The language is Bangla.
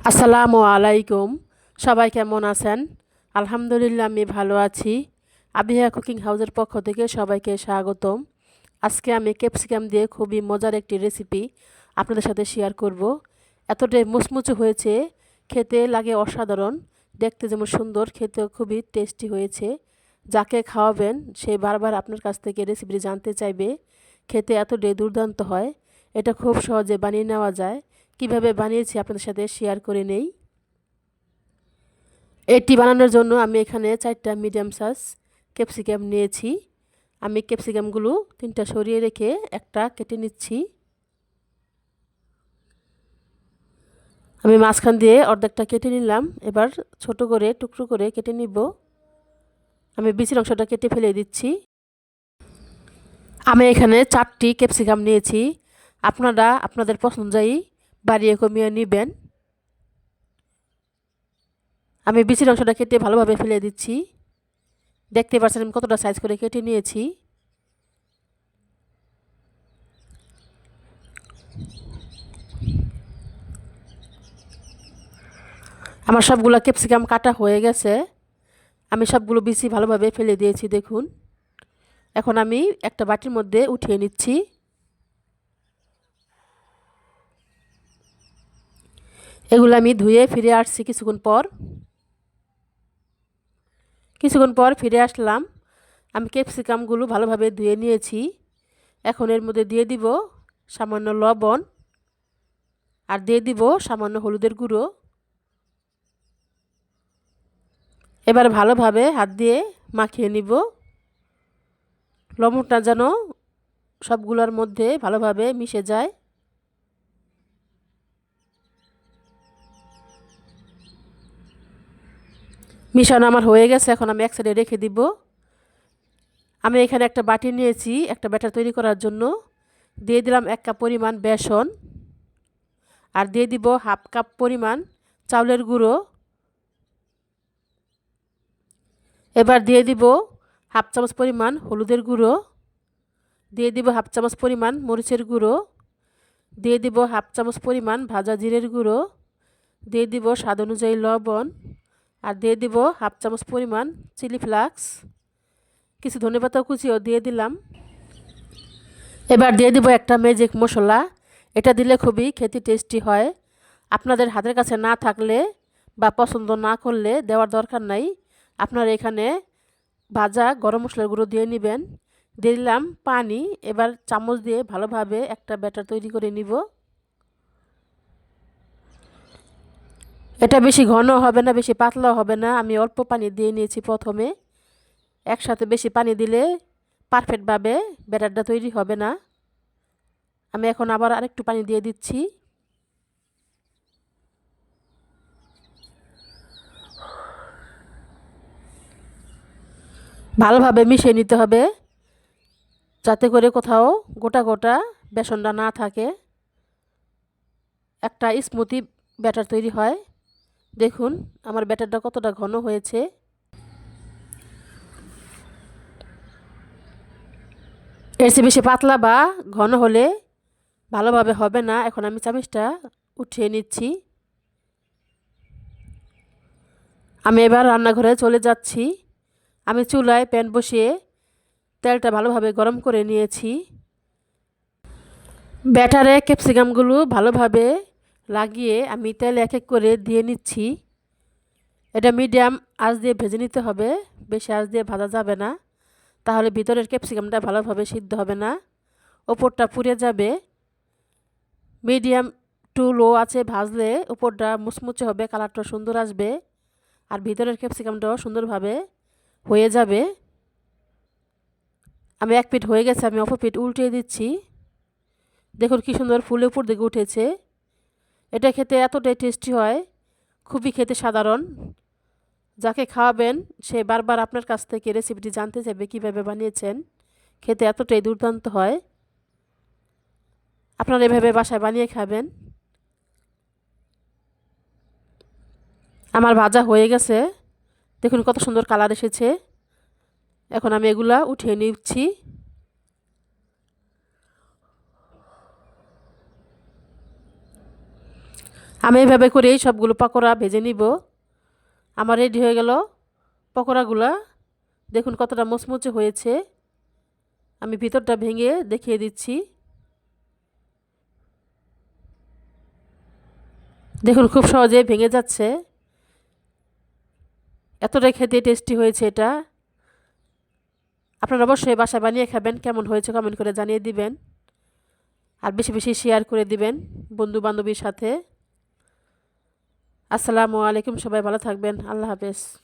আসসালামু আলাইকুম। সবাই কেমন আছেন? আলহামদুলিল্লাহ আমি ভালো আছি। আবিহা কুকিং হাউসের পক্ষ থেকে সবাইকে স্বাগতম। আজকে আমি ক্যাপসিকাম দিয়ে খুবই মজার একটি রেসিপি আপনাদের সাথে শেয়ার করব। এতটাই মুচমুচে হয়েছে, খেতে লাগে অসাধারণ। দেখতে যেমন সুন্দর, খেতেও খুবই টেস্টি হয়েছে। যাকে খাওয়াবেন সে বারবার আপনার কাছ থেকে রেসিপিটি জানতে চাইবে। খেতে এতটাই দুর্দান্ত হয়। এটা খুব সহজে বানিয়ে নেওয়া যায়। কিভাবে বানিয়েছি আপনাদের সাথে শেয়ার করে নেই। এটি বানানোর জন্য আমি এখানে 4টা মিডিয়াম সাইজ ক্যাপসিকাম নিয়েছি। আমি ক্যাপসিকামগুলো 3টা সরিয়ে রেখে একটা কেটে নিচ্ছি। আমি মাঝখান দিয়ে অর্ধেকটা কেটে নিলাম। এবার ছোট করে টুকরো করে কেটে নিব। আমি বিচির অংশটা কেটে ফেলে দিচ্ছি। আমি এখানে 4টি ক্যাপসিকাম নিয়েছি। আপনারা আপনাদের পছন্দ অনুযায়ী বাড়িয়ে কমিয়ে নেবেন। আমি বিচির অংশটা কেটে ভালোভাবে ফেলে দিচ্ছি। দেখতে পাচ্ছেন আমি কতটা সাইজ করে কেটে নিয়েছি। আমার সবগুলো ক্যাপসিকাম কাটা হয়ে গেছে। আমি সবগুলো বিচি ভালোভাবে ফেলে দিয়েছি দেখুন। এখন আমি একটা বাটির মধ্যে উঠিয়ে নিচ্ছি। এগুলো আমি ধুয়ে ফিরে আসছি কিছুক্ষণ পর ফিরে আসলাম। আমি ক্যাপসিকামগুলো ভালোভাবে ধুয়ে নিয়েছি। এখন এর মধ্যে দিয়ে দিব সামান্য লবণ আর দিয়ে দিব সামান্য হলুদের গুঁড়ো। এবার ভালোভাবে হাত দিয়ে মাখিয়ে নিব। লবণটা যেন সবগুলোর মধ্যে ভালোভাবে মিশে যায়। মিশানো আমার হয়ে গেছে। এখন আমি এক সাইডে রেখে দিব। আমি এখানে একটা বাটি নিয়েছি একটা ব্যাটার তৈরি করার জন্য। দিয়ে দিলাম 1 কাপ পরিমাণ বেসন আর দিয়ে দিব হাফ কাপ পরিমাণ চাউলের গুঁড়ো। এবার দিয়ে দিব হাফ চামচ পরিমাণ হলুদের গুঁড়ো, দিয়ে দিব হাফ চামচ পরিমাণ মরিচের গুঁড়ো, দিয়ে দিব হাফ চামচ পরিমাণ ভাজা জিরের গুঁড়ো, দিয়ে দিব স্বাদ অনুযায়ী লবণ আর দিয়ে দিব হাফ চামচ পরিমাণ চিলি ফ্লেক্স। কিছু ধনেপাতা কুচিও দিয়ে দিলাম। এবার দিয়ে দিব একটা ম্যাজিক মশলা। এটা দিলে খুবই খেতে টেস্টি হয়। আপনাদের হাতের কাছে না থাকলে বা পছন্দ না করলে দেওয়ার দরকার নাই। আপনারা এখানে ভাজা গরম মশলার গুঁড়ো দিয়ে নেবেন। দিয়ে দিলাম পানি। এবার চামচ দিয়ে ভালোভাবে একটা ব্যাটার তৈরি করে নিব। এটা বেশি ঘন হবে না, বেশি পাতলাও হবে না। আমি অল্প পানি দিয়ে নিয়েছি প্রথমে। একসাথে বেশি পানি দিলে পারফেক্টভাবে ব্যাটারটা তৈরি হবে না। আমি এখন আবার আরেকটু পানি দিয়ে দিচ্ছি। ভালোভাবে মিশিয়ে নিতে হবে যাতে করে কোথাও গোটা গোটা বেসনটা না থাকে। একটা স্মুথি ব্যাটার তৈরি হয়। দেখুন আমার ব্যাটারটা কতটা ঘন হয়েছে। এর চেয়ে বেশি পাতলা বা ঘন হলে ভালোভাবে হবে না। এখন আমি চামচটা উঠিয়ে নিচ্ছি। আমি এবার রান্নাঘরে চলে যাচ্ছি। আমি চুলায় প্যান বসিয়ে তেলটা ভালোভাবে গরম করে নিয়েছি। ব্যাটারে ক্যাপসিকামগুলো ভালোভাবে লাগিয়ে আমি তেল এক এক করে দিয়ে নিচ্ছি। এটা মিডিয়াম আঁচ দিয়ে ভেজে নিতে হবে, বেশি আঁচ দিয়ে ভাজা যাবে না, তাহলে ভিতরের ক্যাপসিকামটা ভালোভাবে সিদ্ধ হবে না, ওপরটা পুড়ে যাবে। মিডিয়াম টু লো আছে ভাজলে ওপরটা মুচমুচে হবে, কালারটা সুন্দর আসবে আর ভিতরের ক্যাপসিকামটাও সুন্দরভাবে হয়ে যাবে। আমি এক পিঠ হয়ে গেছে, আমি অপর পিঠ উল্টে দিচ্ছি। দেখুন কি সুন্দর ফুলে উপর দিকে উঠেছে। এটা খেতে এতটাই টেস্টি হয়, খুবই খেতে সাধারণ। যাকে খাওয়াবেন সে বারবার আপনার কাছ থেকে রেসিপিটি জানতে চাইবে কীভাবে বানিয়েছেন। খেতে এতটাই দুর্দান্ত হয়। আপনারা এভাবে বাসায় বানিয়ে খাবেন। আমার ভাজা হয়ে গেছে, দেখুন কত সুন্দর কালার এসেছে। এখন আমি এগুলা উঠিয়ে নিচ্ছি। আমি এইভাবে করেই সবগুলো পকোড়া ভেজে নিব। আমার রেডি হয়ে গেল পকোড়াগুলা। দেখুন কতটা মুচমুচে হয়েছে। আমি ভিতরটা ভেঙে দেখিয়ে দিচ্ছি। দেখুন খুব সহজে ভেঙে যাচ্ছে। এতটাই খেতে টেস্টি হয়েছে এটা। আপনারা অবশ্যই বাসায় বানিয়ে খাবেন। কেমন হয়েছে কমেন্ট করে জানিয়ে দিবেন। আর বেশি বেশি শেয়ার করে দিবেন বন্ধু বান্ধবীর সাথে। আসসালামু আলাইকুম, সবাই ভালো থাকবেন। আল্লাহ হাফেজ।